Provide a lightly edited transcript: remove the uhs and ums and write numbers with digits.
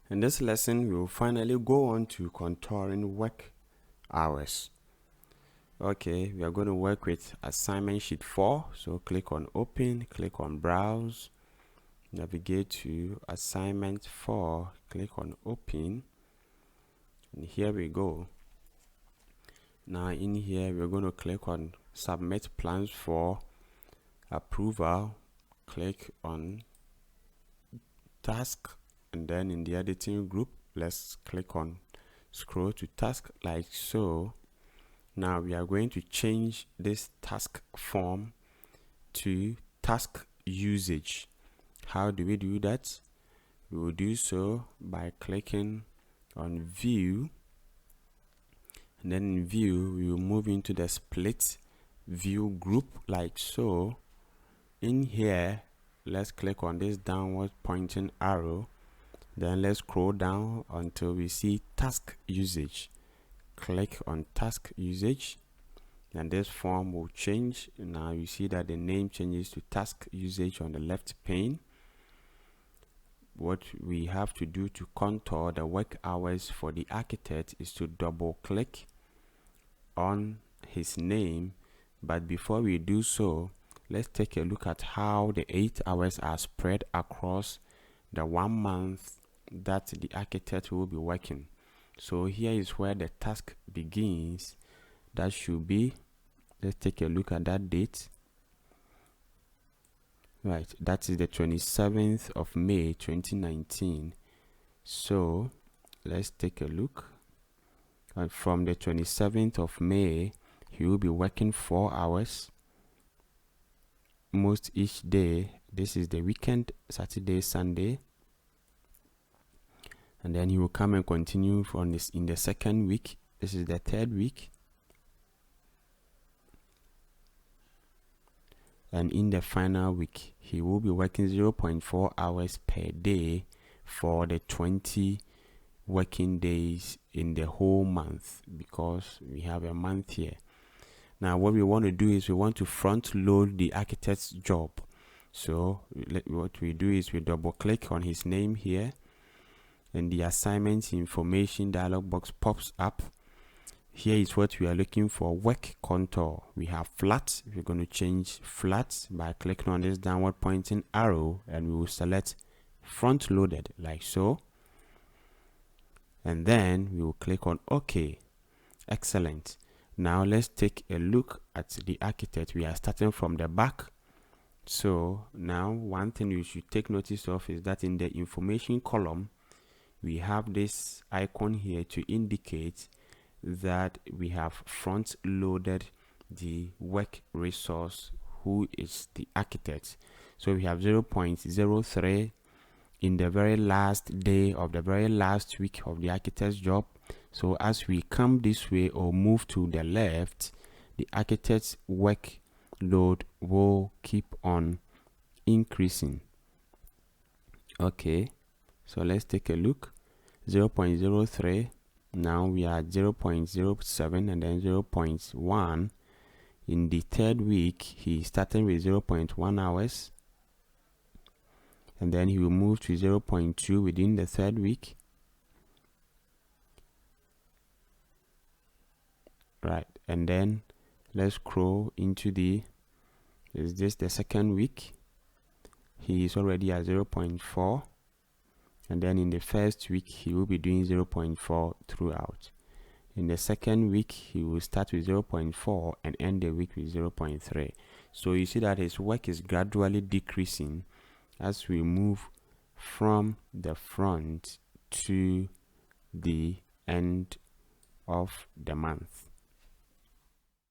In this lesson, we will finally go on to contouring work hours. Okay, we are going to work with assignment sheet 4. So click on open, click on browse, navigate to assignment 4, click on open, and here we go. Now in here, we're going to click on submit plans for approval, click on task, and then in the editing group, let's click on scroll to task like so. Now we are going to change this task form to task usage. How do we do that? We will do so by clicking on view, and then in view we will move into the split view group like so. In here, let's click on this downward pointing arrow, then let's scroll down until we see task usage. Click on task usage, and this form will change. Now you see that the name changes to task usage on the left pane. What we have to do to contour the work hours for the architect is to double click on his name. But before we do so, let's take a look at how the 8 hours are spread across the 1 month that the architect will be working. So here is where the task begins. That should be, let's take a look at that date. Right, that is the 27th of May 2019. So let's take a look. And from the 27th of May, he will be working 4 hours most each day. This is the weekend, Saturday, Sunday. And then he will come and continue from this in the second week. This is the third week. And in the final week, he will be working 0.4 hours per day for the 20 working days in the whole month, because we have a month here. Now what we want to do is we want to front load the architect's job. So what we do is we double click on his name here, and the assignment information dialog box pops up. Here is what we are looking for: work contour. We have flat. We're going to change flat by clicking on this downward pointing arrow, and we will select front loaded like so, and then we will click on OK. Excellent. Now let's take a look at the architect. We are starting from the back. So now one thing you should take notice of is that in the information column, we have this icon here to indicate that we have front loaded the work resource, who is the architect. So we have 0.03 in the very last day of the very last week of the architect's job. So as we come this way or move to the left, the architect's workload will keep on increasing. Okay, so let's take a look. 0.03. Now we are 0.07 and then 0.1. In the third week, he started with 0.1 hours, and then he will move to 0.2 within the third week. Right, and then let's scroll into the, is this the second week? He is already at 0.4. And then in the first week, he will be doing 0.4 throughout. In the second week, he will start with 0.4 and end the week with 0.3. So you see that his work is gradually decreasing as we move from the front to the end of the month.